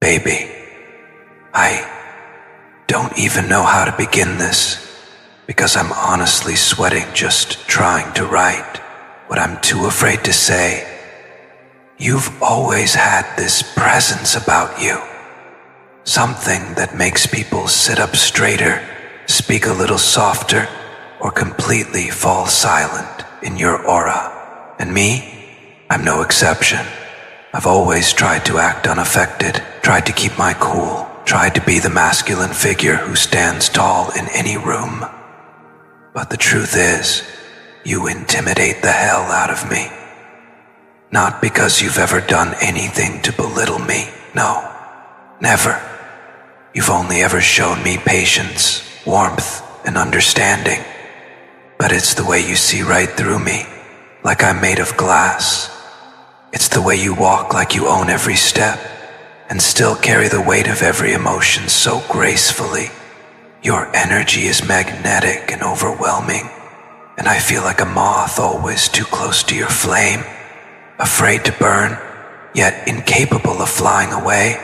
Baby, I don't even know how to begin this because I'm honestly sweating just trying to write what I'm too afraid to say. You've always had this presence about you, something that makes people sit up straighter, speak a little softer, or completely fall silent in your aura. And me, I'm no exception. I've always tried to act unaffected, tried to keep my cool, tried to be the masculine figure who stands tall in any room. But the truth is, you intimidate the hell out of me. Not because you've ever done anything to belittle me, no, never. You've only ever shown me patience, warmth, and understanding. But it's the way you see right through me, like I'm made of glass. It's the way you walk like you own every step, and still carry the weight of every emotion so gracefully. Your energy is magnetic and overwhelming, and I feel like a moth always too close to your flame, afraid to burn, yet incapable of flying away.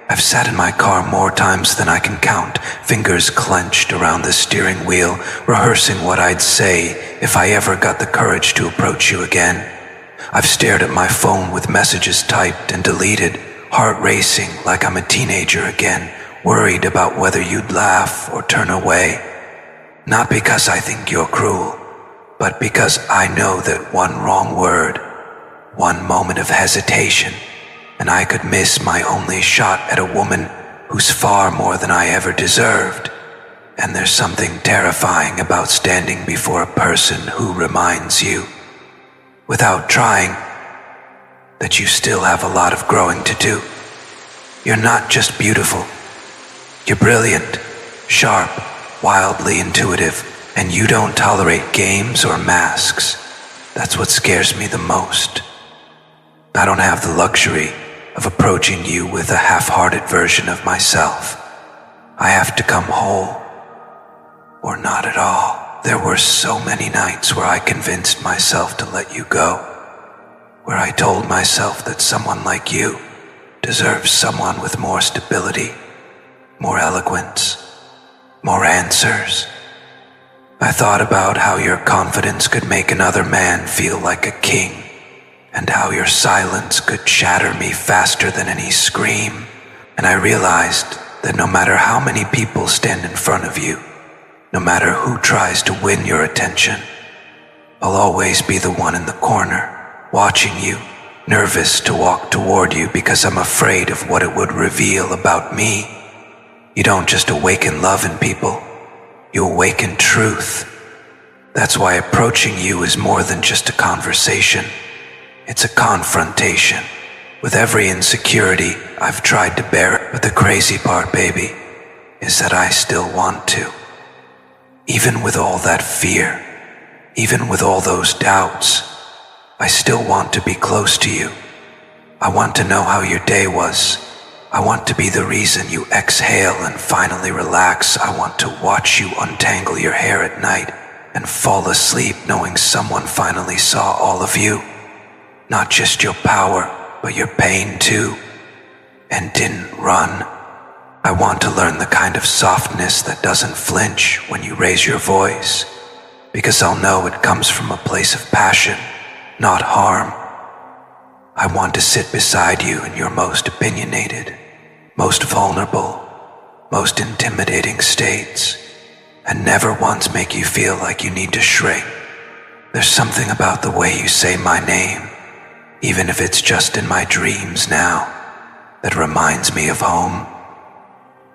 I've sat in my car more times than I can count, fingers clenched around the steering wheel, rehearsing what I'd say if I ever got the courage to approach you again. I've stared at my phone with messages typed and deleted, heart racing like I'm a teenager again, worried about whether you'd laugh or turn away. Not because I think you're cruel, but because I know that one wrong word, one moment of hesitation, and I could miss my only shot at a woman who's far more than I ever deserved. And there's something terrifying about standing before a person who reminds you, without trying, that you still have a lot of growing to do. You're not just beautiful. You're brilliant, sharp, wildly intuitive, and you don't tolerate games or masks. That's what scares me the most. I don't have the luxury of approaching you with a half-hearted version of myself. I have to come whole, or not at all. There were so many nights where I convinced myself to let you go, where I told myself that someone like you deserves someone with more stability, more eloquence, more answers. I thought about how your confidence could make another man feel like a king, and how your silence could shatter me faster than any scream. And I realized that no matter how many people stand in front of you, no matter who tries to win your attention, I'll always be the one in the corner, watching you, nervous to walk toward you because I'm afraid of what it would reveal about me. You don't just awaken love in people, you awaken truth. That's why approaching you is more than just a conversation. It's a confrontation with every insecurity I've tried to bear. But the crazy part, baby, is that I still want to. Even with all that fear, even with all those doubts, I still want to be close to you. I want to know how your day was. I want to be the reason you exhale and finally relax. I want to watch you untangle your hair at night and fall asleep knowing someone finally saw all of you. Not just your power, but your pain too, and didn't run. I want to learn the kind of softness that doesn't flinch when you raise your voice, because I'll know it comes from a place of passion, not harm. I want to sit beside you in your most opinionated, most vulnerable, most intimidating states, and never once make you feel like you need to shrink. There's something about the way you say my name, even if it's just in my dreams now, that reminds me of home.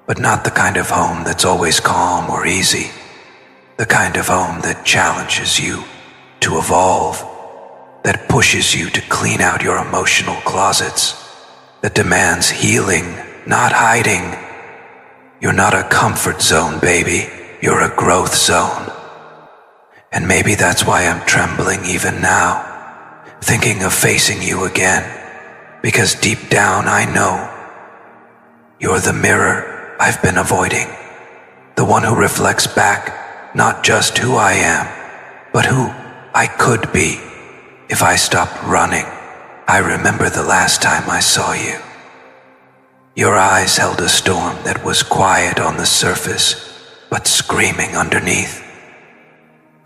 But not the kind of home that's always calm or easy. The kind of home that challenges you to evolve, that pushes you to clean out your emotional closets, that demands healing, not hiding. You're not a comfort zone, baby. You're a growth zone. And maybe that's why I'm trembling even now, thinking of facing you again, because deep down I know you're the mirror I've been avoiding, the one who reflects back not just who I am, but who I could be if I stopped running. I remember the last time I saw you. Your eyes held a storm that was quiet on the surface, but screaming underneath.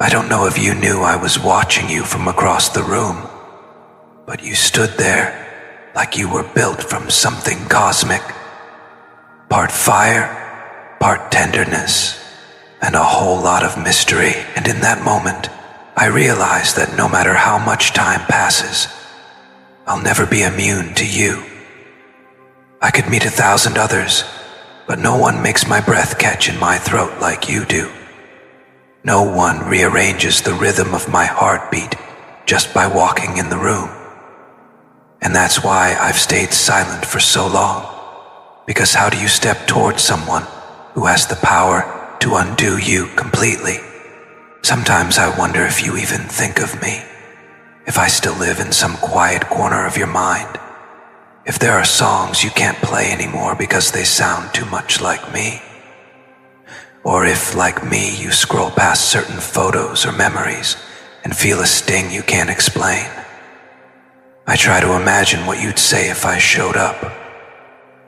I don't know if you knew I was watching you from across the room, but you stood there like you were built from something cosmic. Part fire, part tenderness, and a whole lot of mystery. And in that moment, I realized that no matter how much time passes, I'll never be immune to you. I could meet 1,000 others, but no one makes my breath catch in my throat like you do. No one rearranges the rhythm of my heartbeat just by walking in the room. And that's why I've stayed silent for so long. Because how do you step towards someone who has the power to undo you completely? Sometimes I wonder if you even think of me, if I still live in some quiet corner of your mind, if there are songs you can't play anymore because they sound too much like me, or if, like me, you scroll past certain photos or memories and feel a sting you can't explain. I try to imagine what you'd say if I showed up,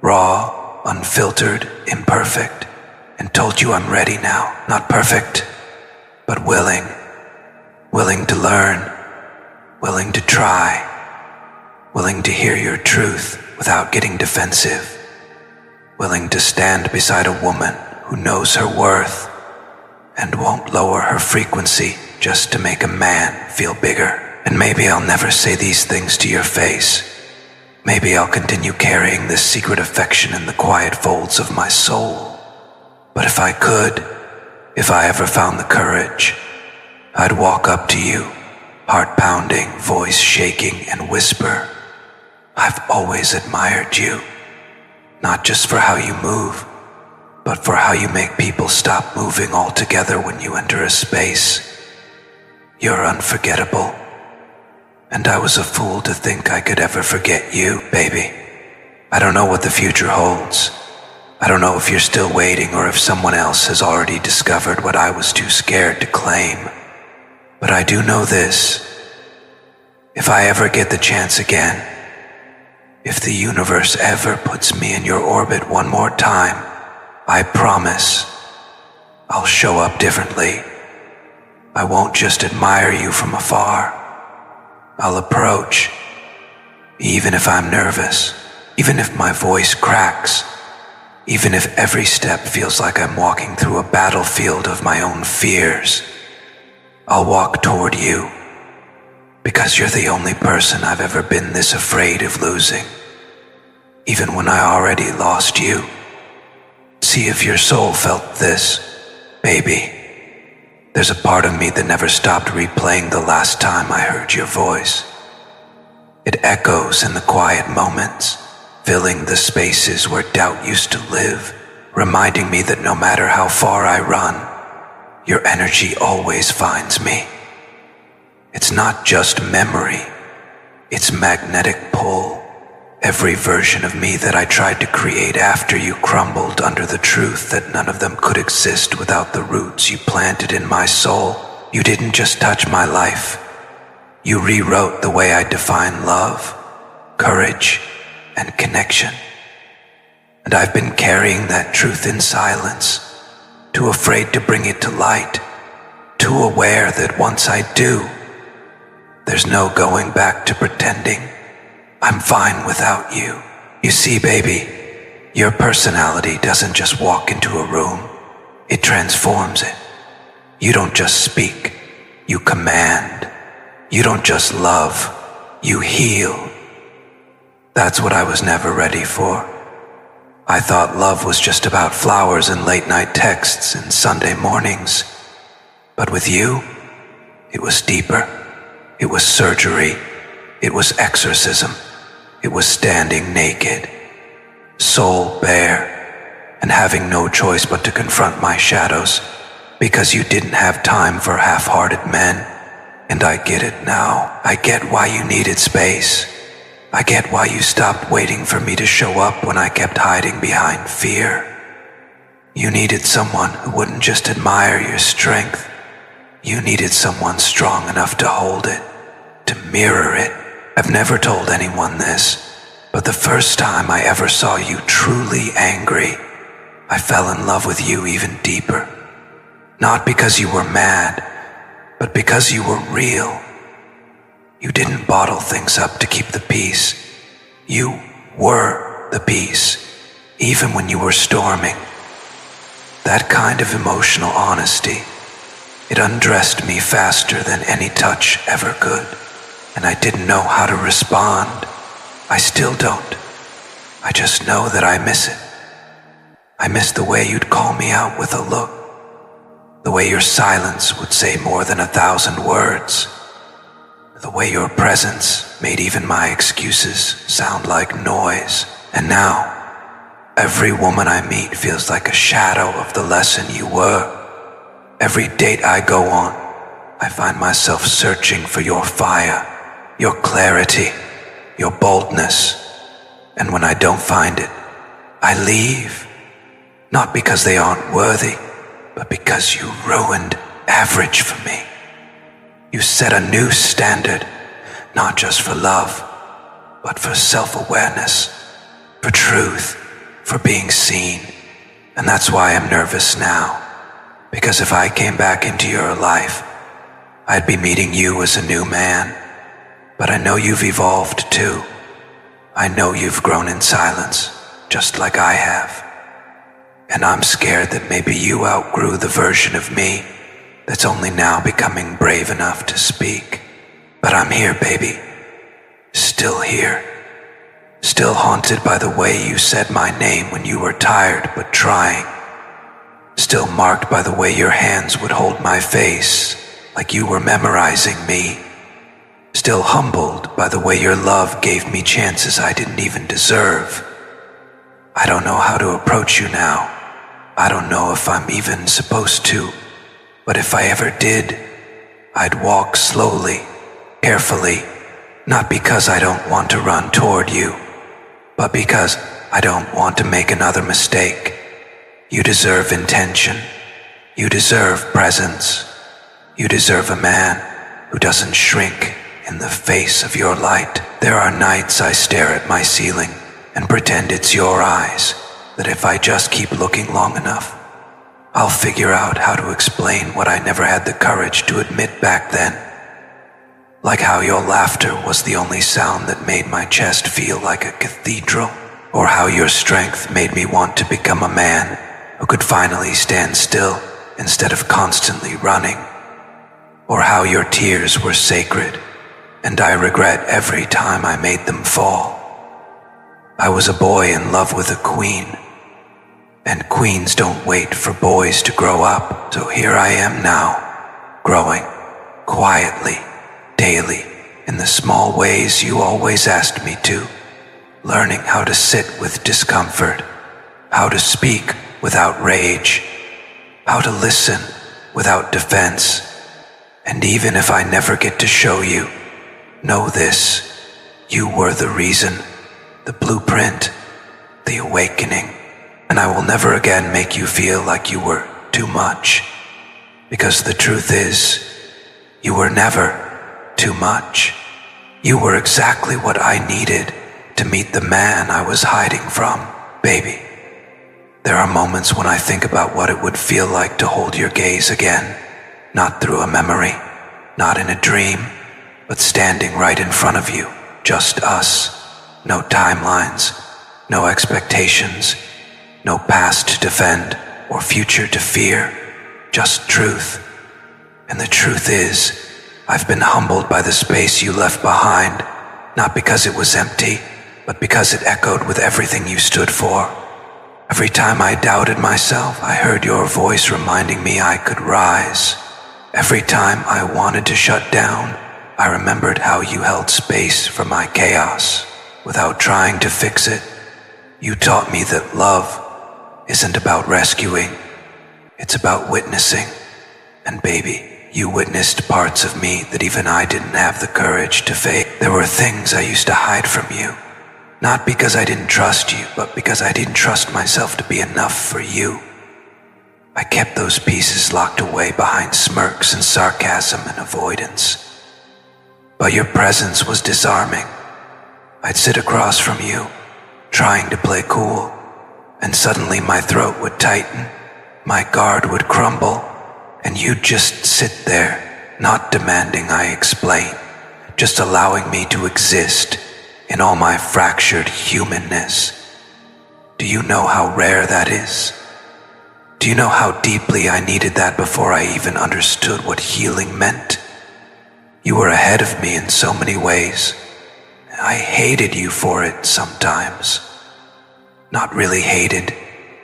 raw, unfiltered, imperfect, and told you I'm ready now, not perfect, but willing to learn, willing to try, willing to hear your truth without getting defensive, willing to stand beside a woman who knows her worth and won't lower her frequency just to make a man feel bigger. And maybe I'll never say these things to your face. Maybe I'll continue carrying this secret affection in the quiet folds of my soul. But if I could, if I ever found the courage, I'd walk up to you, heart pounding, voice shaking, and whisper, I've always admired you, not just for how you move, but for how you make people stop moving altogether when you enter a space. You're unforgettable. And I was a fool to think I could ever forget you, baby. I don't know what the future holds. I don't know if you're still waiting or if someone else has already discovered what I was too scared to claim. But I do know this. If I ever get the chance again, if the universe ever puts me in your orbit one more time, I promise I'll show up differently. I won't just admire you from afar. I'll approach, even if I'm nervous, even if my voice cracks, even if every step feels like I'm walking through a battlefield of my own fears. I'll walk toward you, because you're the only person I've ever been this afraid of losing, even when I already lost you. See if your soul felt this, baby. There's a part of me that never stopped replaying the last time I heard your voice. It echoes in the quiet moments, filling the spaces where doubt used to live, reminding me that no matter how far I run, your energy always finds me. It's not just memory, it's magnetic pull. Every version of me that I tried to create after you crumbled under the truth that none of them could exist without the roots you planted in my soul. You didn't just touch my life. You rewrote the way I define love, courage, and connection. And I've been carrying that truth in silence, too afraid to bring it to light, too aware that once I do, there's no going back to pretending I'm fine without you. You see, baby, your personality doesn't just walk into a room, it transforms it. You don't just speak, you command. You don't just love, you heal. That's what I was never ready for. I thought love was just about flowers and late-night texts and Sunday mornings. But with you, it was deeper. It was surgery. It was exorcism. It was standing naked, soul bare, and having no choice but to confront my shadows, because you didn't have time for half-hearted men. And I get it now. I get why you needed space. I get why you stopped waiting for me to show up when I kept hiding behind fear. You needed someone who wouldn't just admire your strength. You needed someone strong enough to hold it, to mirror it. I've never told anyone this, But the first time I ever saw you truly angry, I fell in love with you even deeper. Not because you were mad, but because you were real. You didn't bottle things up to keep the peace. You were the peace, even when you were storming. That kind of emotional honesty, it undressed me faster than any touch ever could, and I didn't know how to respond. I still don't. I just know that I miss it. I miss the way you'd call me out with a look, the way your silence would say more than 1,000 words, the way your presence made even my excuses sound like noise. And now, every woman I meet feels like a shadow of the lesson you were. Every date I go on, I find myself searching for your fire, your clarity, your boldness. And when I don't find it, I leave. Not because they aren't worthy, but because you ruined average for me. You set a new standard, not just for love, but for self-awareness, for truth, for being seen. And that's why I'm nervous now. Because if I came back into your life, I'd be meeting you as a new man. But I know you've evolved too. I know you've grown in silence, just like I have. And I'm scared that maybe you outgrew the version of me that's only now becoming brave enough to speak. But I'm here, baby. Still here. Still haunted by the way you said my name when you were tired but trying. Still marked by the way your hands would hold my face, like you were memorizing me. Still humbled by the way your love gave me chances I didn't even deserve. I don't know how to approach you now. I don't know if I'm even supposed to. But if I ever did, I'd walk slowly, carefully, not because I don't want to run toward you, but because I don't want to make another mistake. You deserve intention. You deserve presence. You deserve a man who doesn't shrink in the face of your light. There are nights I stare at my ceiling and pretend it's your eyes, that if I just keep looking long enough, I'll figure out how to explain what I never had the courage to admit back then. Like how your laughter was the only sound that made my chest feel like a cathedral, or how your strength made me want to become a man who could finally stand still instead of constantly running, or how your tears were sacred, and I regret every time I made them fall. I was a boy in love with a queen, and queens don't wait for boys to grow up, so here I am now, growing, quietly, daily, in the small ways you always asked me to, learning how to sit with discomfort, how to speak without rage, how to listen without defense. And even if I never get to show you, know this, you were the reason, the blueprint, the awakening. And I will never again make you feel like you were too much. Because the truth is, you were never too much. You were exactly what I needed to meet the man I was hiding from, baby. There are moments when I think about what it would feel like to hold your gaze again, not through a memory, not in a dream, but standing right in front of you, just us. No timelines, no expectations, no past to defend or future to fear, just truth. And the truth is, I've been humbled by the space you left behind, not because it was empty, but because it echoed with everything you stood for. Every time I doubted myself, I heard your voice reminding me I could rise. Every time I wanted to shut down, I remembered how you held space for my chaos without trying to fix it. You taught me that love isn't about rescuing, it's about witnessing. And baby, you witnessed parts of me that even I didn't have the courage to face. There were things I used to hide from you, not because I didn't trust you, but because I didn't trust myself to be enough for you. I kept those pieces locked away behind smirks and sarcasm and avoidance. But your presence was disarming. I'd sit across from you, trying to play cool, and suddenly my throat would tighten, my guard would crumble, and you'd just sit there, not demanding I explain, just allowing me to exist in all my fractured humanness. Do you know how rare that is? Do you know how deeply I needed that before I even understood what healing meant? You were ahead of me in so many ways. I hated you for it sometimes. Not really hated,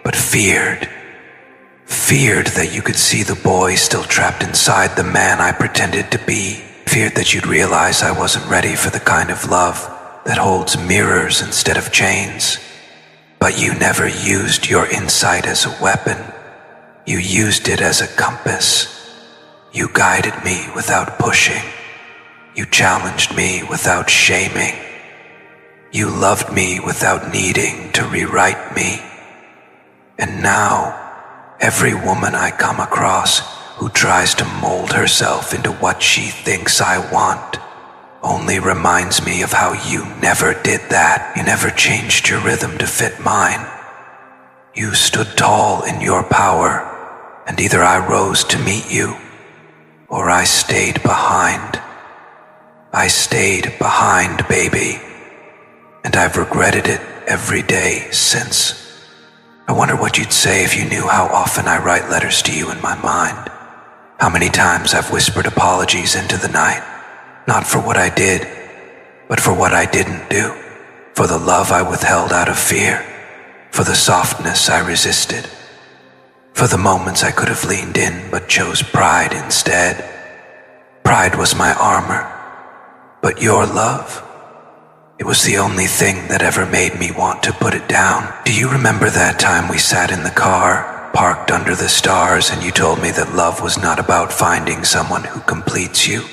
but feared. Feared that you could see the boy still trapped inside the man I pretended to be. Feared that you'd realize I wasn't ready for the kind of love that holds mirrors instead of chains. But you never used your insight as a weapon. You used it as a compass. You guided me without pushing. You challenged me without shaming. You loved me without needing to rewrite me. And now, every woman I come across who tries to mold herself into what she thinks I want only reminds me of how you never did that. You never changed your rhythm to fit mine. You stood tall in your power, and either I rose to meet you, or I stayed behind. I stayed behind, baby, and I've regretted it every day since. I wonder what you'd say if you knew how often I write letters to you in my mind. How many times I've whispered apologies into the night, not for what I did, but for what I didn't do, for the love I withheld out of fear, for the softness I resisted, for the moments I could have leaned in but chose pride instead. Pride was my armor, but your love, it was the only thing that ever made me want to put it down. Do you remember that time we sat in the car, parked under the stars, and you told me that love was not about finding someone who completes you,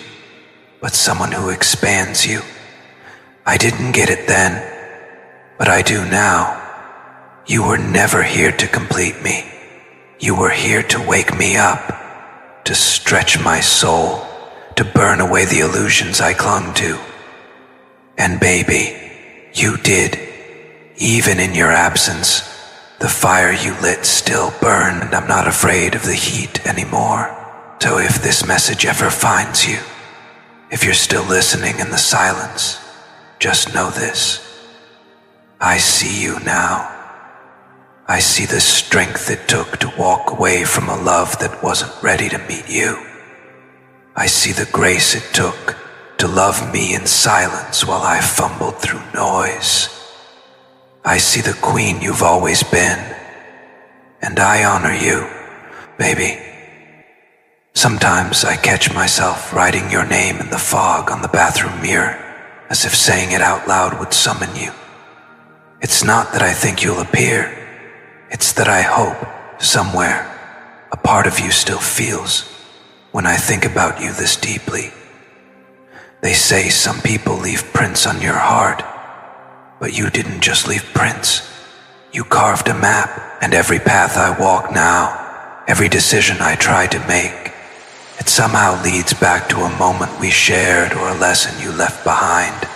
but someone who expands you? I didn't get it then, but I do now. You were never here to complete me. You were here to wake me up, to stretch my soul, to burn away the illusions I clung to. And baby, you did. Even in your absence, the fire you lit still burned, and I'm not afraid of the heat anymore. So if this message ever finds you, if you're still listening in the silence, just know this. I see you now. I see the strength it took to walk away from a love that wasn't ready to meet you. I see the grace it took to love me in silence while I fumbled through noise. I see the queen you've always been, and I honor you, baby. Sometimes I catch myself writing your name in the fog on the bathroom mirror, as if saying it out loud would summon you. It's not that I think you'll appear. It's that I hope, somewhere, a part of you still feels when I think about you this deeply. They say some people leave prints on your heart, but you didn't just leave prints. You carved a map, and every path I walk now, every decision I try to make, it somehow leads back to a moment we shared or a lesson you left behind.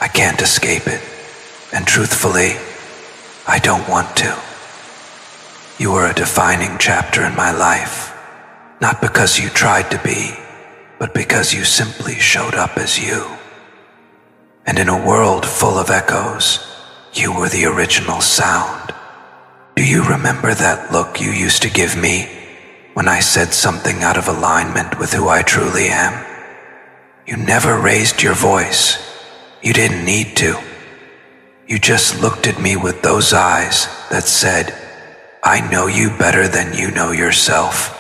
I can't escape it, and truthfully, I don't want to. You were a defining chapter in my life, not because you tried to be, but because you simply showed up as you. And in a world full of echoes, you were the original sound. Do you remember that look you used to give me when I said something out of alignment with who I truly am? You never raised your voice. You didn't need to. You just looked at me with those eyes that said, I know you better than you know yourself,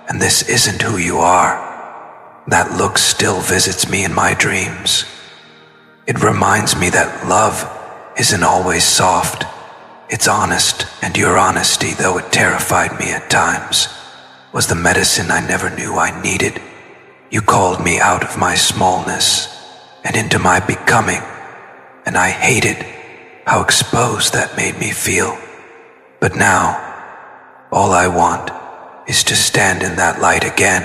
and this isn't who you are. That look still visits me in my dreams. It reminds me that love isn't always soft. It's honest, and your honesty, though it terrified me at times, was the medicine I never knew I needed. You called me out of my smallness and into my becoming, and I hated how exposed that made me feel. But now, all I want is to stand in that light again,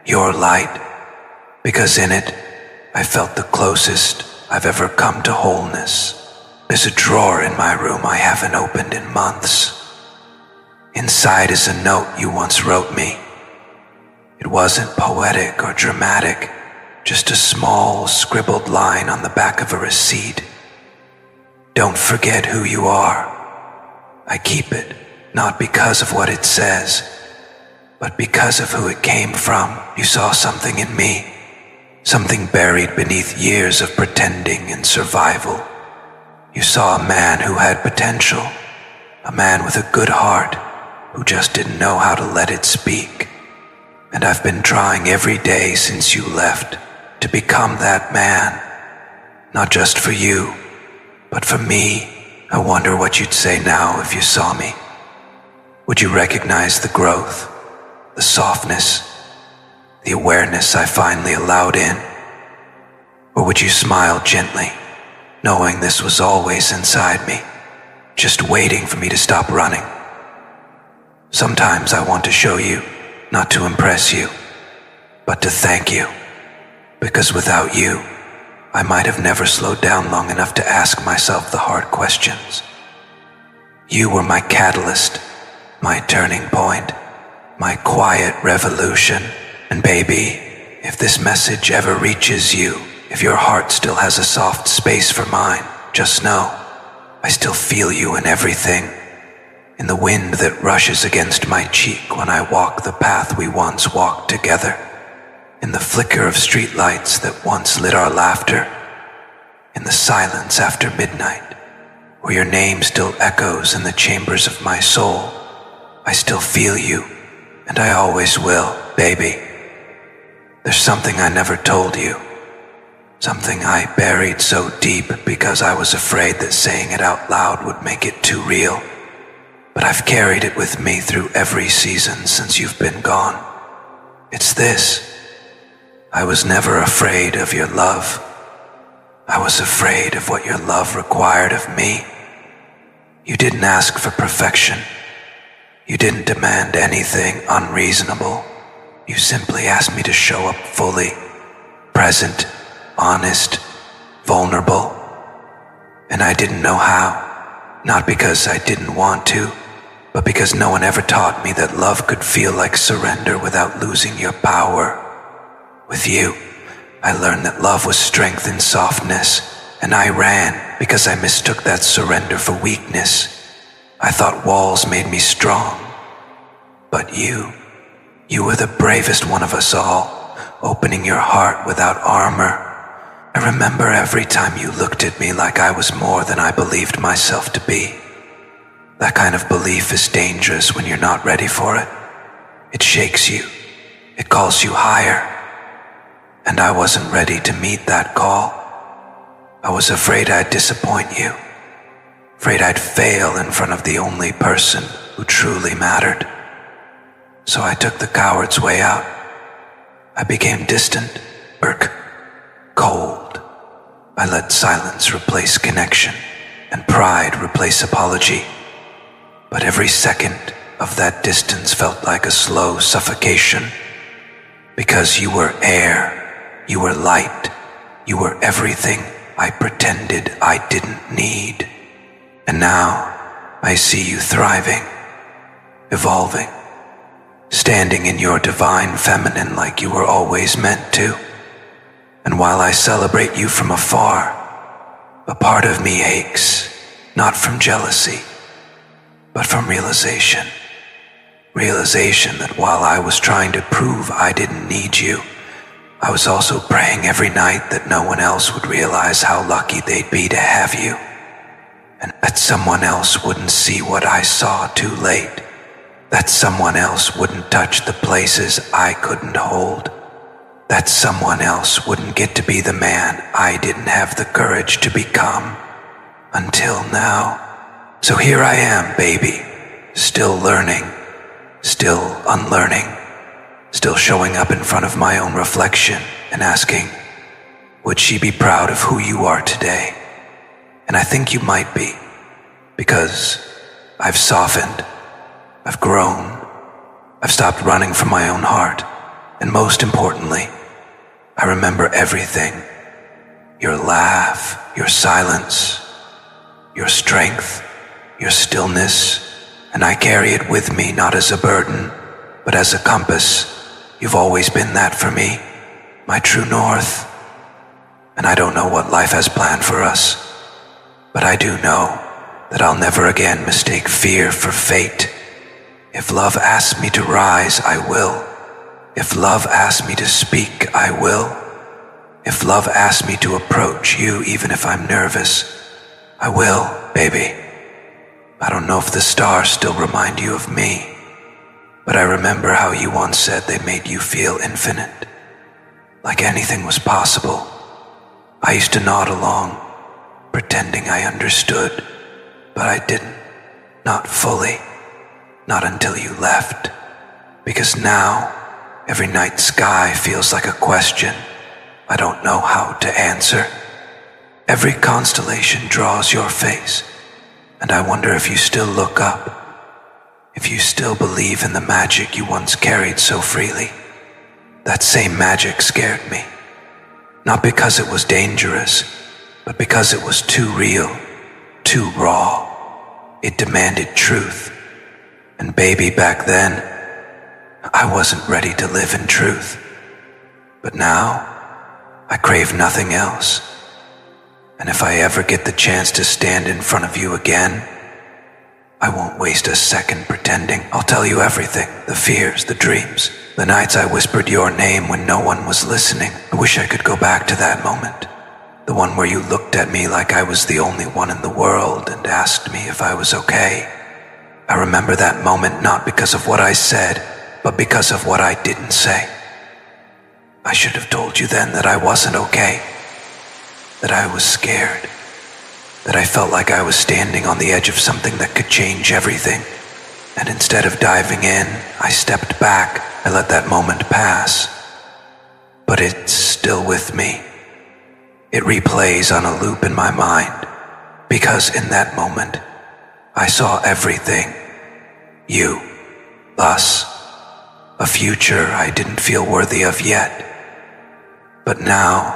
your light, because in it I felt the closest I've ever come to wholeness. There's a drawer in my room I haven't opened in months. Inside is a note you once wrote me. It wasn't poetic or dramatic, just a small scribbled line on the back of a receipt. Don't forget who you are. I keep it, not because of what it says, but because of who it came from. You saw something in me, something buried beneath years of pretending and survival. You saw a man who had potential, a man with a good heart who just didn't know how to let it speak. And I've been trying every day since you left to become that man, not just for you, but for me. I wonder what you'd say now if you saw me. Would you recognize the growth, the softness, the awareness I finally allowed in? Or would you smile gently, knowing this was always inside me, just waiting for me to stop running? Sometimes I want to show you, not to impress you, but to thank you, because without you, I might have never slowed down long enough to ask myself the hard questions. You were my catalyst, my turning point, my quiet revolution. And baby, if this message ever reaches you, if your heart still has a soft space for mine, just know, I still feel you in everything. In the wind that rushes against my cheek when I walk the path we once walked together. In the flicker of streetlights that once lit our laughter. In the silence after midnight, where your name still echoes in the chambers of my soul. I still feel you, and I always will, baby. There's something I never told you. Something I buried so deep because I was afraid that saying it out loud would make it too real. But I've carried it with me through every season since you've been gone. It's this. I was never afraid of your love. I was afraid of what your love required of me. You didn't ask for perfection. You didn't demand anything unreasonable. You simply asked me to show up fully, present, honest, vulnerable. And I didn't know how, not because I didn't want to, but because no one ever taught me that love could feel like surrender without losing your power. With you, I learned that love was strength in softness, and I ran because I mistook that surrender for weakness. I thought walls made me strong, but you were the bravest one of us all, opening your heart without armor. I remember every time you looked at me like I was more than I believed myself to be. That kind of belief is dangerous when you're not ready for it. It shakes you. It calls you higher. And I wasn't ready to meet that call. I was afraid I'd disappoint you. Afraid I'd fail in front of the only person who truly mattered. So I took the coward's way out. I became distant, cold. I let silence replace connection and pride replace apology. But every second of that distance felt like a slow suffocation. Because you were air, you were light, you were everything I pretended I didn't need. And now I see you thriving, evolving, standing in your divine feminine like you were always meant to. And while I celebrate you from afar, a part of me aches, not from jealousy, but from realization. Realization that while I was trying to prove I didn't need you, I was also praying every night that no one else would realize how lucky they'd be to have you, and that someone else wouldn't see what I saw too late, that someone else wouldn't touch the places I couldn't hold, that someone else wouldn't get to be the man I didn't have the courage to become, until now. So here I am, baby, still learning, still unlearning, still showing up in front of my own reflection and asking, would she be proud of who you are today? And I think you might be, because I've softened, I've grown, I've stopped running from my own heart, and most importantly, I remember everything, Your laugh, your silence, your strength, your stillness, and I carry it with me not as a burden, but as a compass. You've always been that for me, my true north. And I don't know what life has planned for us, but I do know that I'll never again mistake fear for fate. If love asks me to rise, I will. If love asks me to speak, I will. If love asks me to approach you, even if I'm nervous, I will, baby. I don't know if the stars still remind you of me, but I remember how you once said they made you feel infinite, like anything was possible. I used to nod along, pretending I understood, but I didn't, not fully, not until you left, because now every night sky feels like a question I don't know how to answer. Every constellation draws your face, and I wonder if you still look up, if you still believe in the magic you once carried so freely. That same magic scared me, not because it was dangerous, but because it was too real, too raw. It demanded truth, and baby, back then, I wasn't ready to live in truth. But now, I crave nothing else. And if I ever get the chance to stand in front of you again, I won't waste a second pretending. I'll tell you everything, the fears, the dreams, the nights I whispered your name when no one was listening. I wish I could go back to that moment, the one where you looked at me like I was the only one in the world and asked me if I was okay. I remember that moment not because of what I said, but because of what I didn't say. I should have told you then that I wasn't okay, that I was scared, that I felt like I was standing on the edge of something that could change everything. And instead of diving in, I stepped back. I let that moment pass. But it's still with me. It replays on a loop in my mind, because in that moment, I saw everything. You, us, a future I didn't feel worthy of yet. But now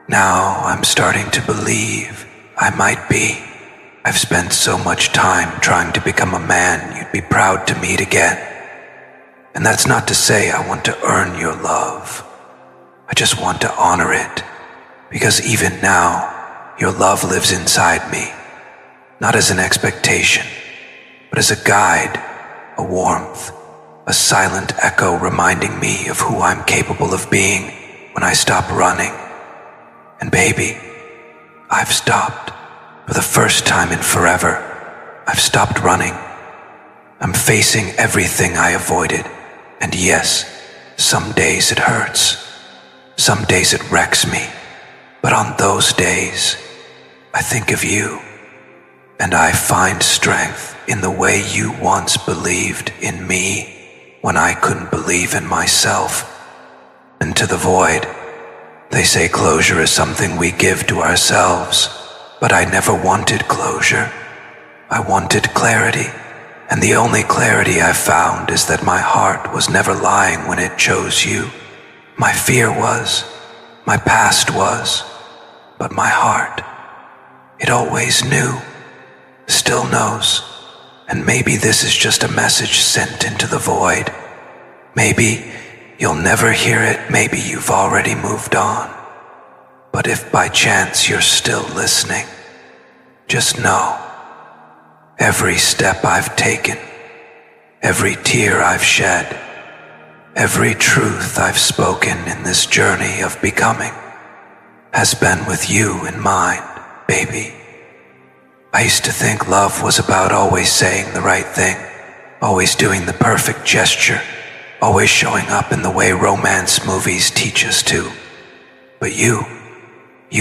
I'm starting to believe I might be. I've spent so much time trying to become a man you'd be proud to meet again. And that's not to say I want to earn your love. I just want to honor it, because even now, your love lives inside me, not as an expectation, but as a guide, a warmth, a silent echo reminding me of who I'm capable of being when I stop running. And baby, I've stopped. For the first time in forever, I've stopped running. I'm facing everything I avoided. And yes, some days it hurts. Some days it wrecks me. But on those days, I think of you, and I find strength in the way you once believed in me when I couldn't believe in myself. And to the void, they say closure is something we give to ourselves, but I never wanted closure. I wanted clarity, and the only clarity I found is that my heart was never lying when it chose you. My fear was, my past was, but my heart, it always knew, still knows. And maybe this is just a message sent into the void. Maybe you'll never hear it, maybe you've already moved on. But if by chance you're still listening, just know, every step I've taken, every tear I've shed, every truth I've spoken in this journey of becoming has been with you in mind, baby. I used to think love was about always saying the right thing, always doing the perfect gesture, always showing up in the way romance movies teach us to. But you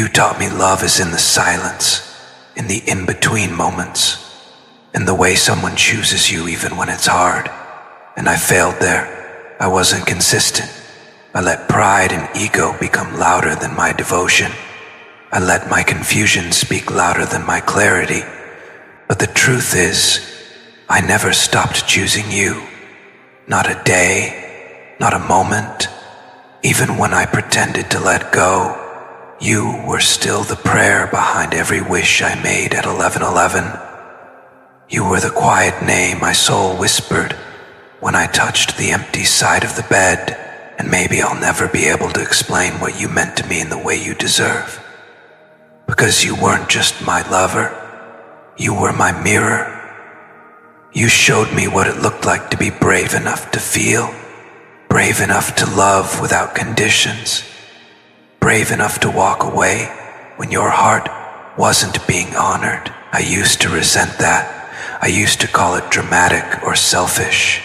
taught me love is in the silence, in the in-between moments, in the way someone chooses you even when it's hard. And I failed there. I wasn't consistent. I let pride and ego become louder than my devotion. I let my confusion speak louder than my clarity. But the truth is, I never stopped choosing you. Not a day, not a moment. Even when I pretended to let go, You were still the prayer behind every wish I made at 11:11. You were the quiet name my soul whispered when I touched the empty side of the bed, and maybe I'll never be able to explain what you meant to me in the way you deserve. Because you weren't just my lover, you were my mirror. You showed me what it looked like to be brave enough to feel, brave enough to love without conditions, brave enough to walk away when your heart wasn't being honored. I used to resent that. I used to call it dramatic or selfish.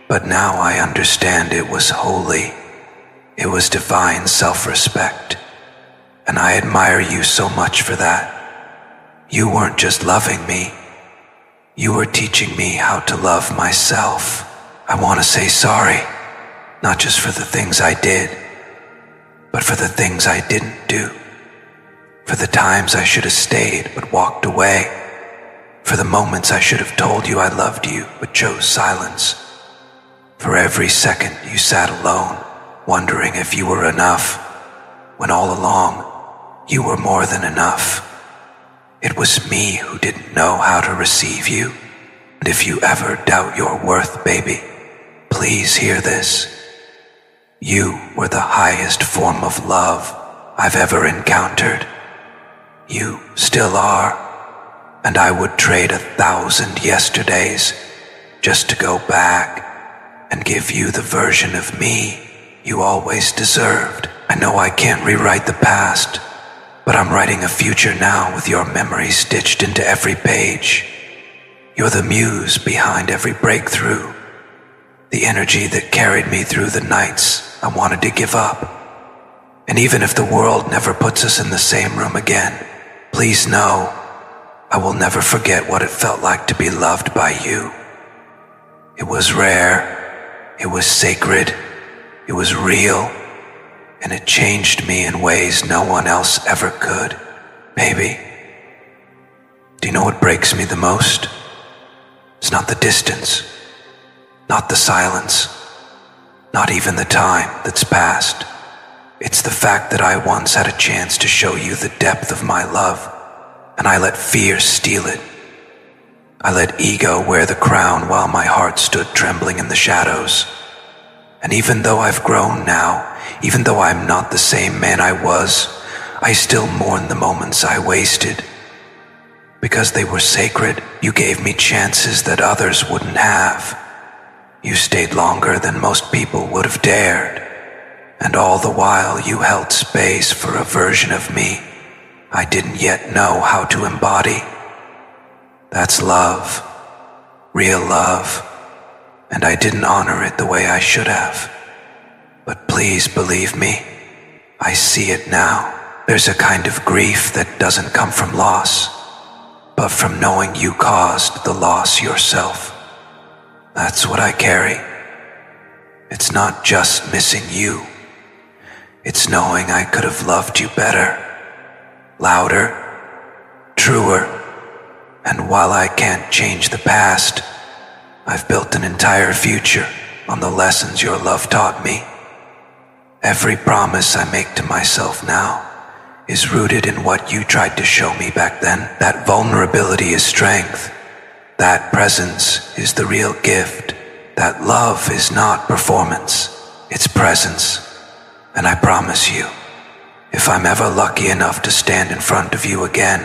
But now I understand it was holy. It was divine self-respect. And I admire you so much for that. You weren't just loving me. You were teaching me how to love myself. I want to say sorry, not just for the things I did, but for the things I didn't do. For the times I should have stayed but walked away. For the moments I should have told you I loved you but chose silence. For every second you sat alone, wondering if you were enough, when all along you were more than enough. It was me who didn't know how to receive you. And if you ever doubt your worth, baby, please hear this. You were the highest form of love I've ever encountered. You still are. And I would trade 1,000 yesterdays just to go back and give you the version of me you always deserved. I know I can't rewrite the past, but I'm writing a future now with your memory stitched into every page. You're the muse behind every breakthrough, the energy that carried me through the nights I wanted to give up. And even if the world never puts us in the same room again, please know I will never forget what it felt like to be loved by you. It was rare, it was sacred, it was real, and it changed me in ways no one else ever could. Baby, do you know what breaks me the most? It's not the distance, not the silence, not even the time that's passed. It's the fact that I once had a chance to show you the depth of my love, and I let fear steal it. I let ego wear the crown while my heart stood trembling in the shadows. And even though I've grown now, even though I'm not the same man I was, I still mourn the moments I wasted. Because they were sacred, you gave me chances that others wouldn't have. You stayed longer than most people would have dared. And all the while you held space for a version of me I didn't yet know how to embody. That's love, real love, and I didn't honor it the way I should have. But please believe me, I see it now. There's a kind of grief that doesn't come from loss, but from knowing you caused the loss yourself. That's what I carry. It's not just missing you. It's knowing I could have loved you better, louder, truer. And while I can't change the past, I've built an entire future on the lessons your love taught me. Every promise I make to myself now is rooted in what you tried to show me back then. That vulnerability is strength. That presence is the real gift. That love is not performance, it's presence. And I promise you, if I'm ever lucky enough to stand in front of you again,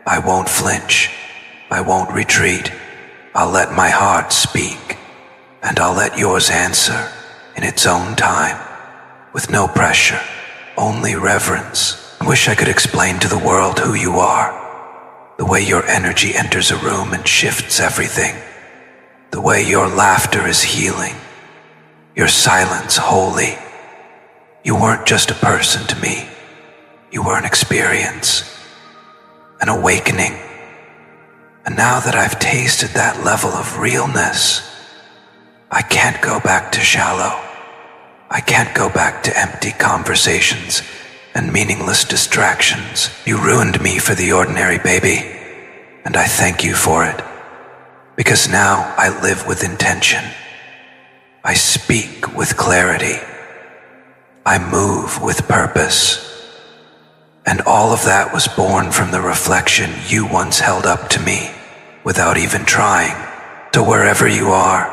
I won't flinch, I won't retreat. I'll let my heart speak, and I'll let yours answer in its own time, with no pressure, only reverence. I wish I could explain to the world who you are, the way your energy enters a room and shifts everything, the way your laughter is healing, your silence holy. You weren't just a person to me, you were an experience, an awakening. And now that I've tasted that level of realness, I can't go back to shallow. I can't go back to empty conversations and meaningless distractions. You ruined me for the ordinary, baby, and I thank you for it. Because now I live with intention. I speak with clarity. I move with purpose. And all of that was born from the reflection you once held up to me without even trying. So wherever you are,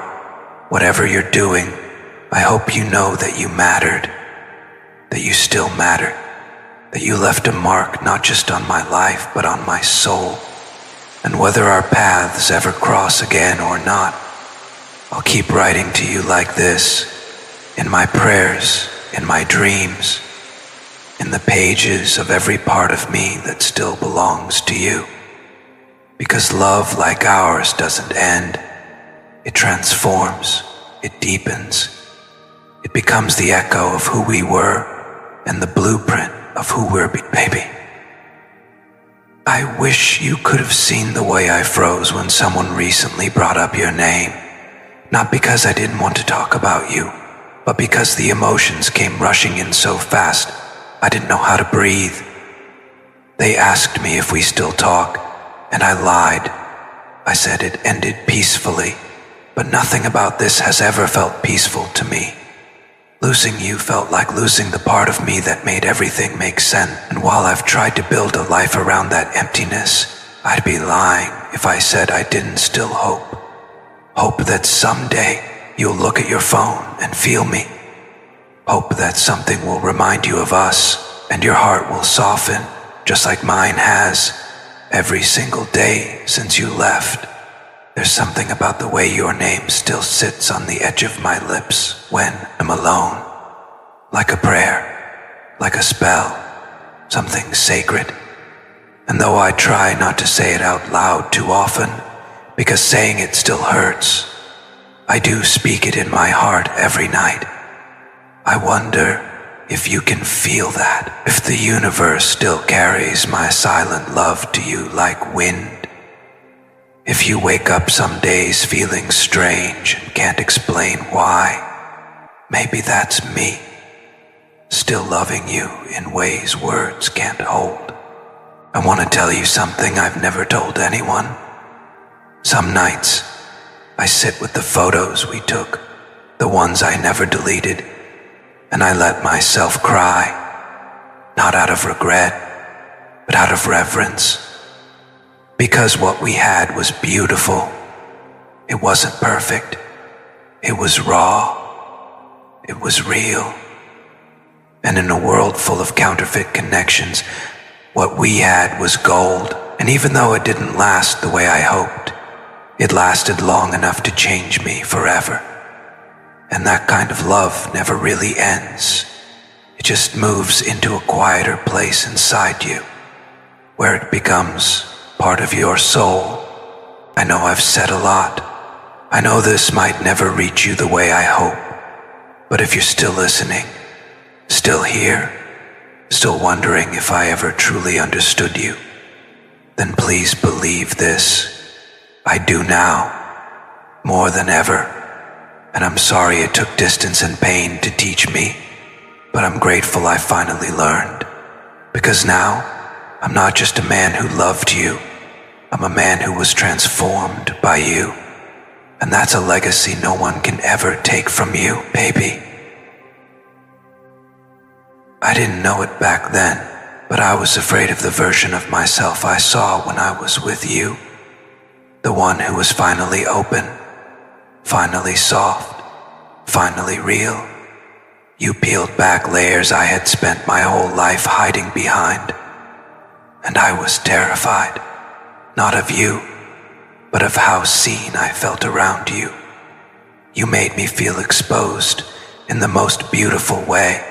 whatever you're doing, I hope you know that you mattered, that you still matter, that you left a mark not just on my life but on my soul. And whether our paths ever cross again or not, I'll keep writing to you like this, in my prayers, in my dreams, in the pages of every part of me that still belongs to you. Because love like ours doesn't end. It transforms, it deepens. It becomes the echo of who we were and the blueprint of who we're baby. I wish you could have seen the way I froze when someone recently brought up your name. Not because I didn't want to talk about you, but because the emotions came rushing in so fast, I didn't know how to breathe. They asked me if we still talk, and I lied. I said it ended peacefully, but nothing about this has ever felt peaceful to me. Losing you felt like losing the part of me that made everything make sense, and while I've tried to build a life around that emptiness, I'd be lying if I said I didn't still hope. Hope that someday you'll look at your phone and feel me. Hope that something will remind you of us, and your heart will soften, just like mine has, every single day since you left. There's something about the way your name still sits on the edge of my lips when I'm alone. Like a prayer, like a spell, something sacred. And though I try not to say it out loud too often, because saying it still hurts, I do speak it in my heart every night. I wonder if you can feel that, if the universe still carries my silent love to you like wind. If you wake up some days feeling strange and can't explain why, maybe that's me, still loving you in ways words can't hold. I want to tell you something I've never told anyone. Some nights, I sit with the photos we took, the ones I never deleted, and I let myself cry, not out of regret, but out of reverence. Because what we had was beautiful. It wasn't perfect. It was raw. It was real. And in a world full of counterfeit connections, what we had was gold. And even though it didn't last the way I hoped, it lasted long enough to change me forever. And that kind of love never really ends. It just moves into a quieter place inside you, where it becomes part of your soul. I know I've said a lot. I know this might never reach you the way I hope. But if you're still listening, still here, still wondering if I ever truly understood you, then please believe this. I do now, more than ever, and I'm sorry it took distance and pain to teach me, but I'm grateful I finally learned, because now I'm not just a man who loved you, I'm a man who was transformed by you, and that's a legacy no one can ever take from you, baby. I didn't know it back then, but I was afraid of the version of myself I saw when I was with you. The one who was finally open, finally soft, finally real. You peeled back layers I had spent my whole life hiding behind. And I was terrified, not of you, but of how seen I felt around you. You made me feel exposed in the most beautiful way,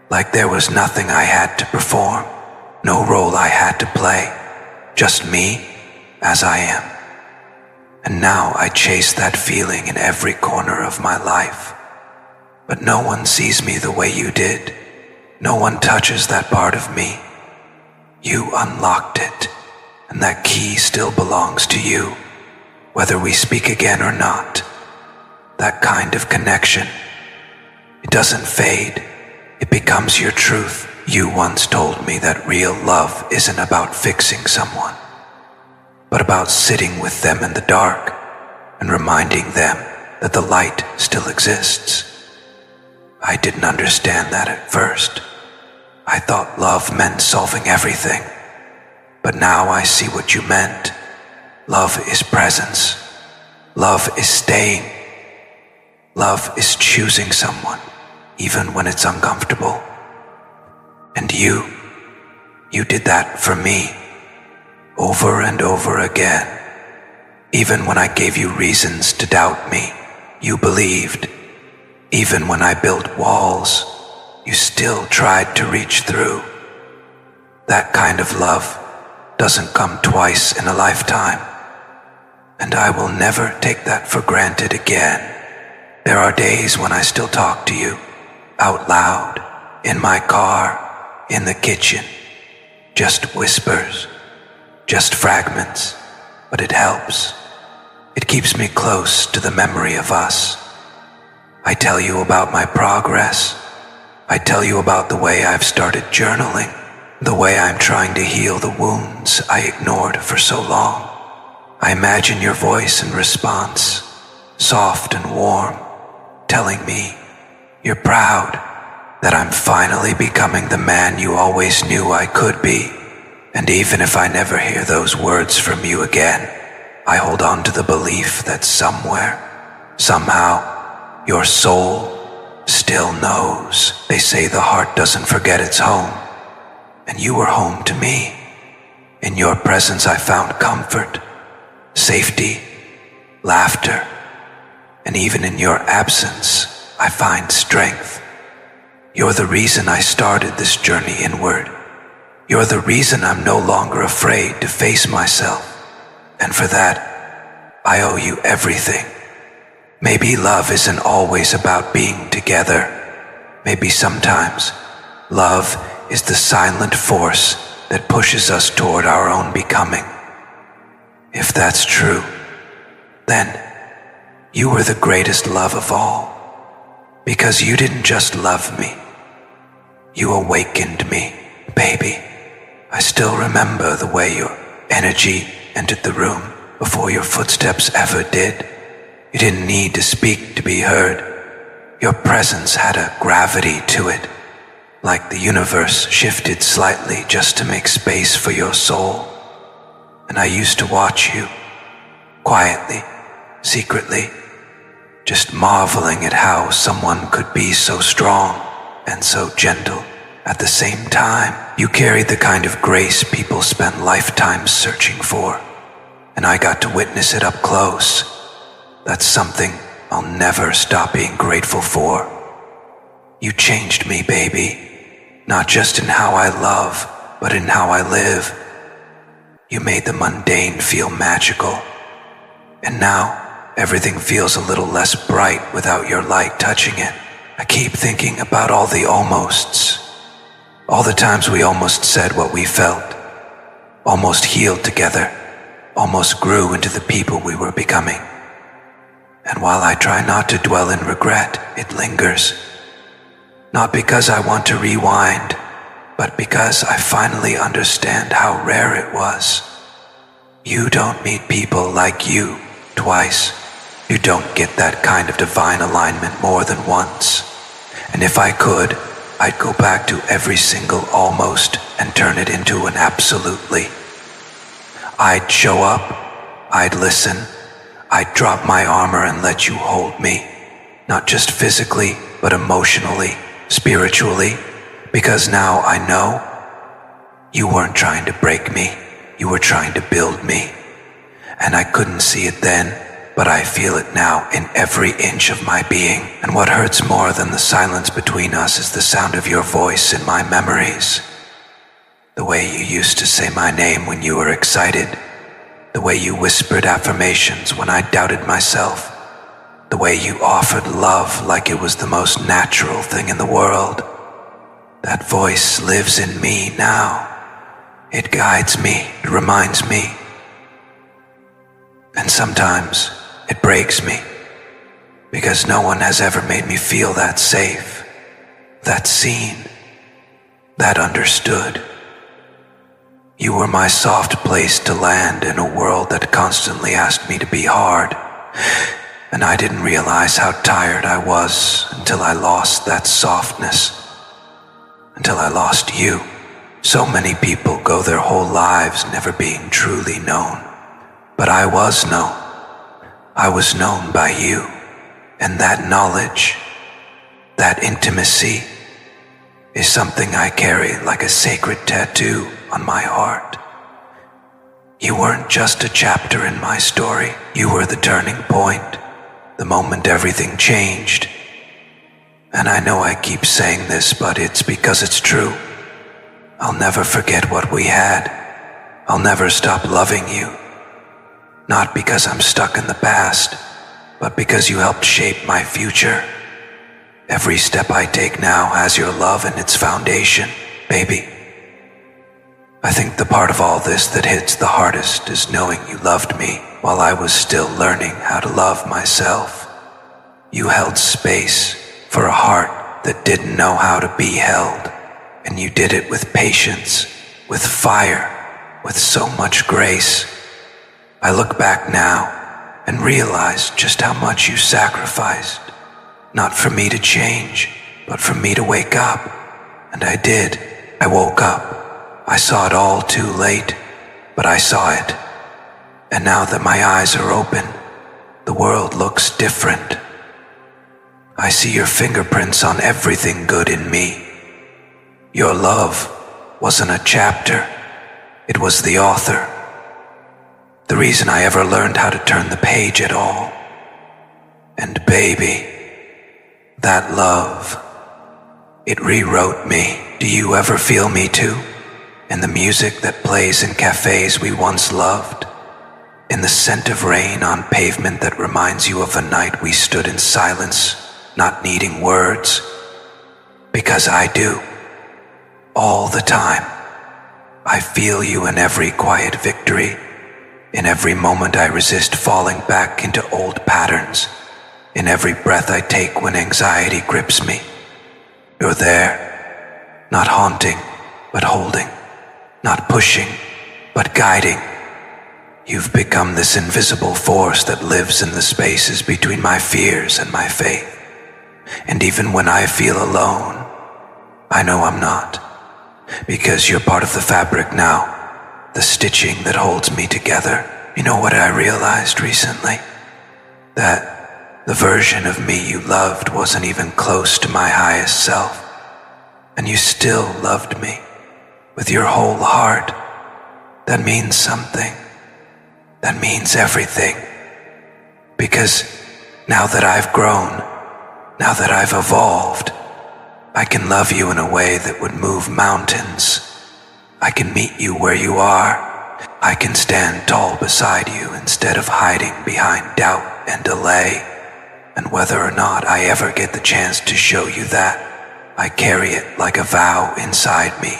like there was nothing I had to perform, no role I had to play, just me as I am. And now I chase that feeling in every corner of my life. But no one sees me the way you did. No one touches that part of me. You unlocked it, and that key still belongs to you, whether we speak again or not. That kind of connection, it doesn't fade. It becomes your truth. You once told me that real love isn't about fixing someone, but about sitting with them in the dark and reminding them that the light still exists. I didn't understand that at first. I thought love meant solving everything, but now I see what you meant. Love is presence. Love is staying. Love is choosing someone, even when it's uncomfortable. And you did that for me, over and over again. Even when I gave you reasons to doubt me, you believed. Even when I built walls, you still tried to reach through. That kind of love doesn't come twice in a lifetime, and I will never take that for granted again. There are days when I still talk to you, out loud, in my car, in the kitchen. Just whispers, just fragments, but it helps. It keeps me close to the memory of us. I tell you about my progress. I tell you about the way I've started journaling, the way I'm trying to heal the wounds I ignored for so long. I imagine your voice in response, soft and warm, telling me you're proud that I'm finally becoming the man you always knew I could be. And even if I never hear those words from you again, I hold on to the belief that somewhere, somehow, your soul still knows. They say the heart doesn't forget its home, and you were home to me. In your presence I found comfort, safety, laughter, and even in your absence I find strength. You're the reason I started this journey inward. You're the reason I'm no longer afraid to face myself, and for that, I owe you everything. Maybe love isn't always about being together. Maybe sometimes love is the silent force that pushes us toward our own becoming. If that's true, then you were the greatest love of all, because you didn't just love me, you awakened me, baby. I still remember the way your energy entered the room before your footsteps ever did. You didn't need to speak to be heard. Your presence had a gravity to it, like the universe shifted slightly just to make space for your soul. And I used to watch you, quietly, secretly, just marveling at how someone could be so strong and so gentle at the same time. You carried the kind of grace people spend lifetimes searching for, and I got to witness it up close. That's something I'll never stop being grateful for. You changed me, baby, not just in how I love, but in how I live. You made the mundane feel magical, and now everything feels a little less bright without your light touching it. I keep thinking about all the almosts, all the times we almost said what we felt, almost healed together, almost grew into the people we were becoming. And while I try not to dwell in regret, it lingers. Not because I want to rewind, but because I finally understand how rare it was. You don't meet people like you twice. You don't get that kind of divine alignment more than once. And if I could, I'd go back to every single almost and turn it into an absolutely. I'd show up, I'd listen, I'd drop my armor and let you hold me, not just physically, but emotionally, spiritually, because now I know you weren't trying to break me, you were trying to build me. And I couldn't see it then, but I feel it now in every inch of my being. And what hurts more than the silence between us is the sound of your voice in my memories. The way you used to say my name when you were excited. The way you whispered affirmations when I doubted myself. The way you offered love like it was the most natural thing in the world. That voice lives in me now. It guides me, it reminds me. And sometimes it breaks me, because no one has ever made me feel that safe, that seen, that understood. You were my soft place to land in a world that constantly asked me to be hard, and I didn't realize how tired I was until I lost that softness. until I lost you. So many people go their whole lives never being truly known. But I was known. I was known by you. And that knowledge, that intimacy, is something I carry like a sacred tattoo on my heart. You weren't just a chapter in my story. You were the turning point, the moment everything changed. And I know I keep saying this, but it's because it's true. I'll never forget what we had. I'll never stop loving you. Not because I'm stuck in the past, but because you helped shape my future. Every step I take now has your love in its foundation, baby. I think the part of all this that hits the hardest is knowing you loved me while I was still learning how to love myself. You held space for a heart that didn't know how to be held, and you did it with patience, with fire, with so much grace. I look back now and realize just how much you sacrificed, not for me to change, but for me to wake up. And I did. I woke up. I saw it all too late, but I saw it. And now that my eyes are open, the world looks different. I see your fingerprints on everything good in me. Your love wasn't a chapter, it was the author. The reason I ever learned how to turn the page at all. And baby, that love, it rewrote me. Do you ever feel me too? In the music that plays in cafes we once loved? In the scent of rain on pavement that reminds you of a night we stood in silence, not needing words? Because I do. All the time. I feel you in every quiet victory. In every moment I resist falling back into old patterns. In every breath I take when anxiety grips me. You're there, not haunting, but holding. Not pushing, but guiding. You've become this invisible force that lives in the spaces between my fears and my faith. And even when I feel alone, I know I'm not. Because you're part of the fabric now, the stitching that holds me together. You know what I realized recently? That the version of me you loved wasn't even close to my highest self. And you still loved me. With your whole heart. That means something. That means everything. Because now that I've grown, now that I've evolved, I can love you in a way that would move mountains. I can meet you where you are. I can stand tall beside you instead of hiding behind doubt and delay. And whether or not I ever get the chance to show you that, I carry it like a vow inside me.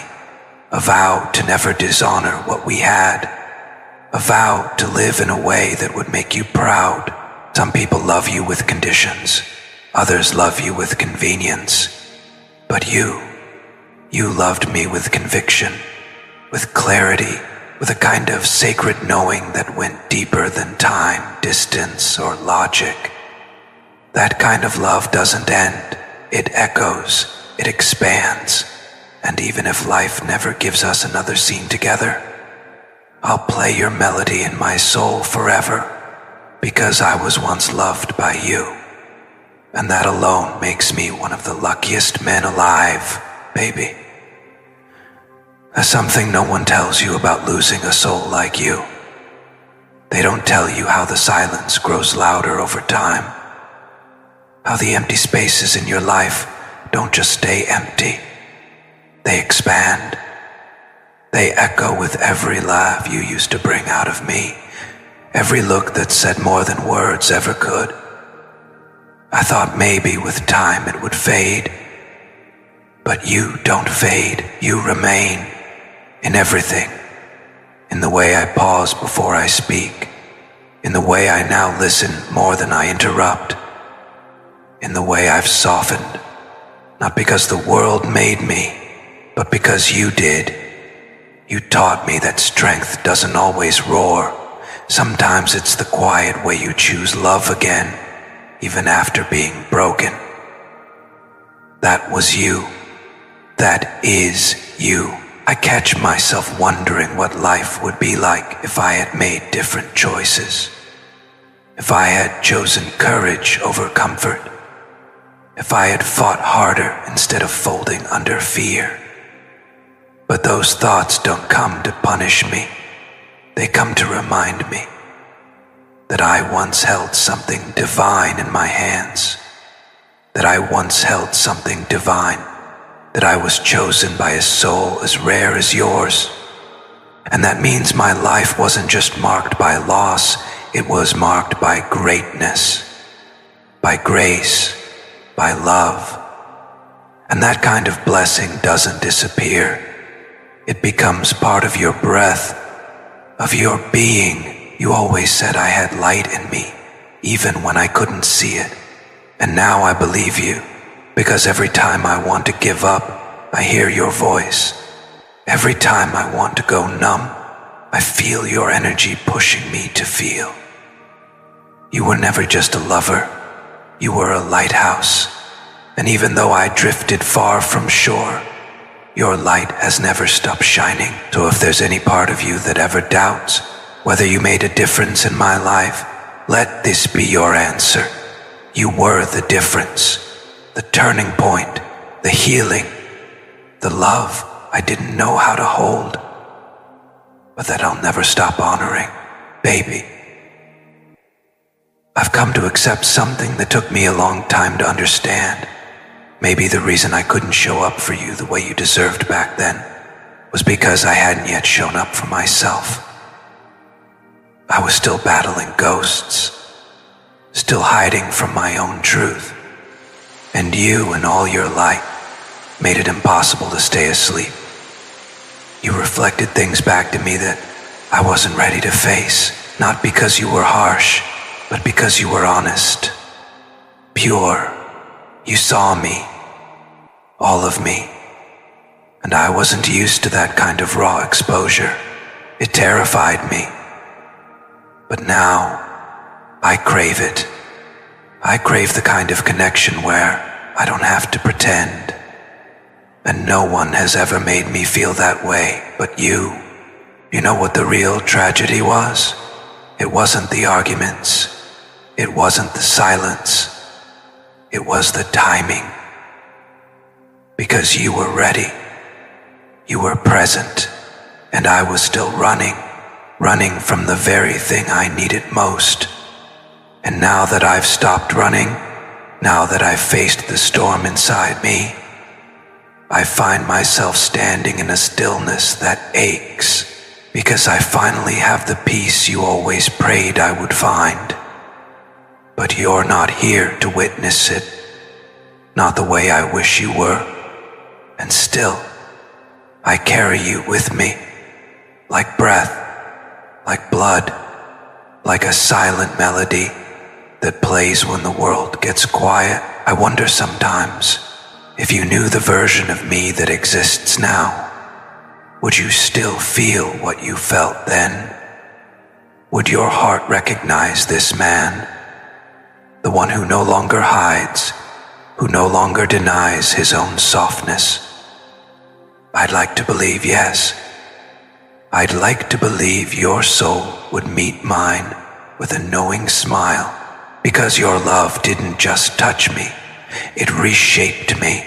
A vow to never dishonor what we had. A vow to live in a way that would make you proud. Some people love you with conditions. Others love you with convenience. But you loved me with conviction, with clarity, with a kind of sacred knowing that went deeper than time, distance, or logic. That kind of love doesn't end. It echoes. It expands. And even if life never gives us another scene together, I'll play your melody in my soul forever, because I was once loved by you. And that alone makes me one of the luckiest men alive, baby. There's something no one tells you about losing a soul like you. They don't tell you how the silence grows louder over time. How the empty spaces in your life don't just stay empty. They expand. They echo with every laugh you used to bring out of me, every look that said more than words ever could. I thought maybe with time it would fade, but you don't fade. You remain in everything, in the way I pause before I speak, in the way I now listen more than I interrupt, in the way I've softened, not because the world made me, but because you did. You taught me that strength doesn't always roar. Sometimes it's the quiet way you choose love again, even after being broken. That was you. that is you. I catch myself wondering what life would be like if I had made different choices. If I had chosen courage over comfort. If I had fought harder instead of folding under fear. But those thoughts don't come to punish me. They come to remind me that I once held something divine in my hands. That I once held something divine. That I was chosen by a soul as rare as yours. And that means my life wasn't just marked by loss, it was marked by greatness, by grace, by love. And that kind of blessing doesn't disappear. It becomes part of your breath, of your being. You always said I had light in me, even when I couldn't see it. And now I believe you, because every time I want to give up, I hear your voice. Every time I want to go numb, I feel your energy pushing me to feel. You were never just a lover, you were a lighthouse. And even though I drifted far from shore, your light has never stopped shining. So if there's any part of you that ever doubts whether you made a difference in my life, let this be your answer. You were the difference, the turning point, the healing, the love I didn't know how to hold, but that I'll never stop honoring. Baby, I've come to accept something that took me a long time to understand. Maybe the reason I couldn't show up for you the way you deserved back then was because I hadn't yet shown up for myself. I was still battling ghosts, still hiding from my own truth. And you and all your light made it impossible to stay asleep. You reflected things back to me that I wasn't ready to face, not because you were harsh, but because you were honest, pure. You saw me, all of me, and I wasn't used to that kind of raw exposure. It terrified me. But now, I crave it. I crave the kind of connection where I don't have to pretend. And no one has ever made me feel that way but you. You know what the real tragedy was? It wasn't the arguments. It wasn't the silence. It was the timing. Because you were ready. You were present. And I was still running from the very thing I needed most. And now that I've stopped running, now that I've faced the storm inside me, I find myself standing in a stillness that aches, because I finally have the peace you always prayed I would find. But you're not here to witness it, not the way I wish you were. And still, I carry you with me, like breath, like blood, like a silent melody that plays when the world gets quiet. I wonder sometimes, if you knew the version of me that exists now, would you still feel what you felt then? Would your heart recognize this man? The one who no longer hides, who no longer denies his own softness? I'd like to believe yes. I'd like to believe your soul would meet mine with a knowing smile, because your love didn't just touch me, it reshaped me,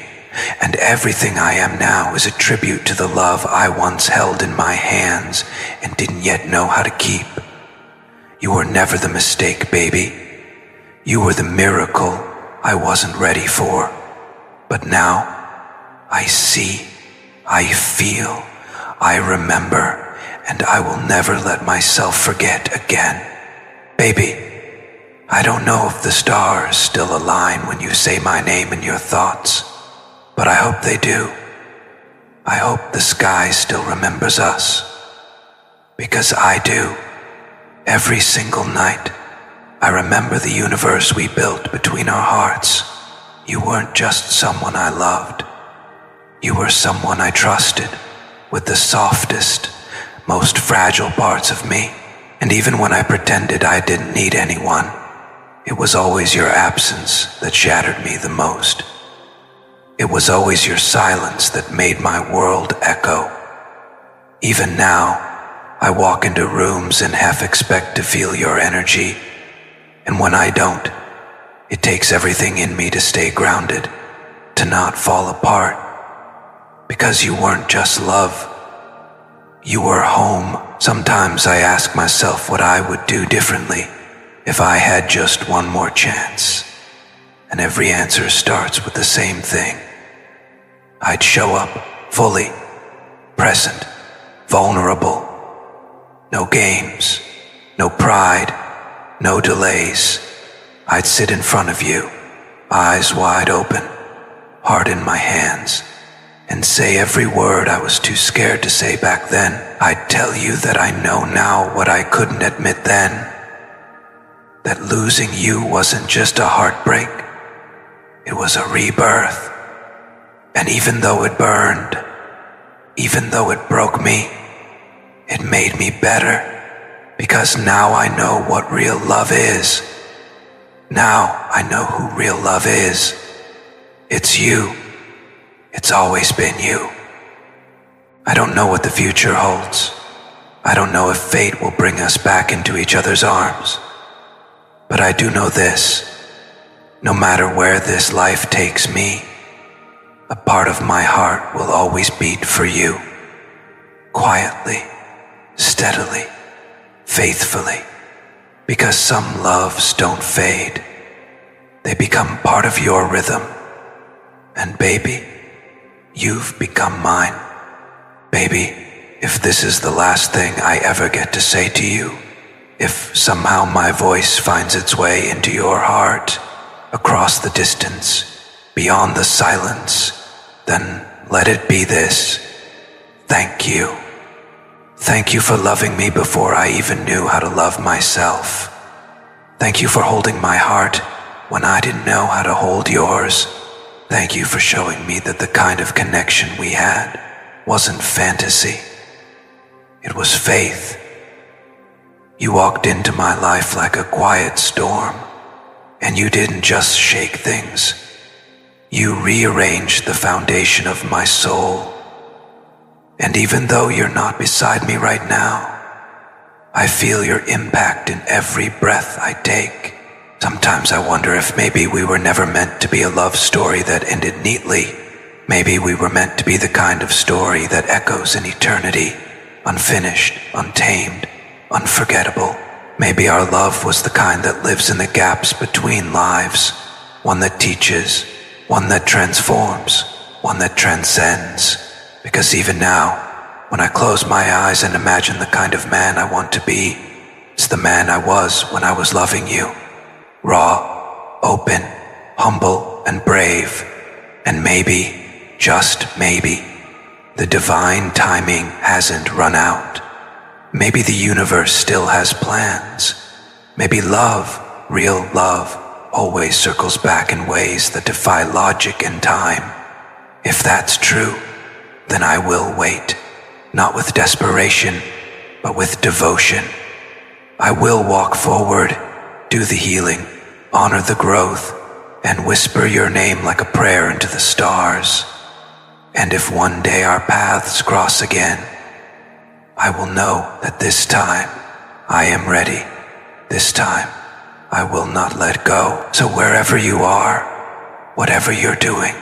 and everything I am now is a tribute to the love I once held in my hands and didn't yet know how to keep. You were never the mistake, baby. You were the miracle I wasn't ready for. But now, I see, I feel, I remember, and I will never let myself forget again. Baby, I don't know if the stars still align when you say my name in your thoughts, but I hope they do. I hope the sky still remembers us. Because I do. Every single night, I remember the universe we built between our hearts. You weren't just someone I loved. You were someone I trusted with the softest, most fragile parts of me. And even when I pretended I didn't need anyone, it was always your absence that shattered me the most. It was always your silence that made my world echo. Even now, I walk into rooms and half expect to feel your energy, and when I don't, it takes everything in me to stay grounded, to not fall apart, because you weren't just love. You were home. Sometimes I ask myself what I would do differently if I had just one more chance, and every answer starts with the same thing. I'd show up fully, present, vulnerable. No games, no pride, no delays. I'd sit in front of you, eyes wide open, heart in my hands, and say every word I was too scared to say back then. I'd tell you that I know now what I couldn't admit then. That losing you wasn't just a heartbreak, it was a rebirth. And even though it burned, even though it broke me, it made me better, because now I know what real love is. Now I know who real love is. It's you. It's always been you. I don't know what the future holds. I don't know if fate will bring us back into each other's arms. But I do know this. No matter where this life takes me, a part of my heart will always beat for you. Quietly, steadily, faithfully. Because some loves don't fade. They become part of your rhythm. And baby, you've become mine. Baby, if this is the last thing I ever get to say to you, if somehow my voice finds its way into your heart, across the distance, beyond the silence, then let it be this. Thank you. Thank you for loving me before I even knew how to love myself. Thank you for holding my heart when I didn't know how to hold yours. Thank you for showing me that the kind of connection we had wasn't fantasy. It was faith. You walked into my life like a quiet storm, and you didn't just shake things. You rearranged the foundation of my soul. And even though you're not beside me right now, I feel your impact in every breath I take. Sometimes I wonder if maybe we were never meant to be a love story that ended neatly. Maybe we were meant to be the kind of story that echoes in eternity, unfinished, untamed, unforgettable. Maybe our love was the kind that lives in the gaps between lives, one that teaches, one that transforms, one that transcends. Because even now, when I close my eyes and imagine the kind of man I want to be, it's the man I was when I was loving you. Raw, open, humble, and brave. And maybe, just maybe, the divine timing hasn't run out. Maybe the universe still has plans. Maybe love, real love, always circles back in ways that defy logic and time. If that's true, then I will wait, not with desperation, but with devotion. I will walk forward, do the healing, honor the growth, and whisper your name like a prayer into the stars. And if one day our paths cross again, I will know that this time I am ready. This time I will not let go. So wherever you are, whatever you're doing,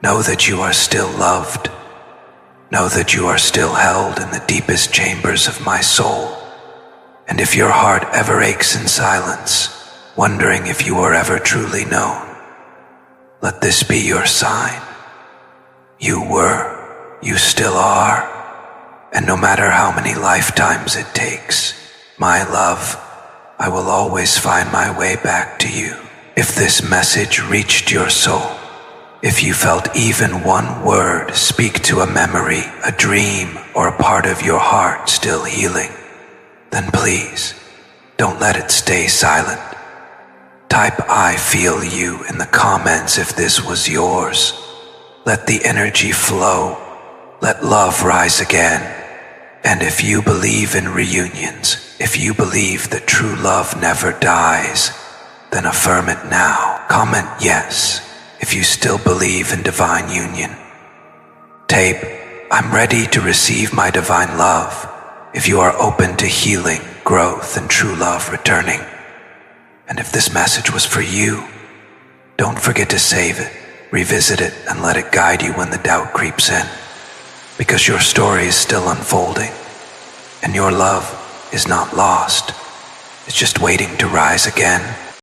know that you are still loved. Know that you are still held in the deepest chambers of my soul. And if your heart ever aches in silence, wondering if you were ever truly known, let this be your sign. You were, you still are, and no matter how many lifetimes it takes, my love, I will always find my way back to you. If this message reached your soul, if you felt even one word speak to a memory, a dream, or a part of your heart still healing, then please, don't let it stay silent. Type "I feel you" in the comments if this was yours. Let the energy flow. Let love rise again. And if you believe in reunions, if you believe that true love never dies, then affirm it now. Comment yes. if you still believe in divine union. Tape, I'm ready to receive my divine love if you are open to healing, growth, and true love returning. And if this message was for you, don't forget to save it, revisit it, and let it guide you when the doubt creeps in. Because your story is still unfolding, and your love is not lost. It's just waiting to rise again.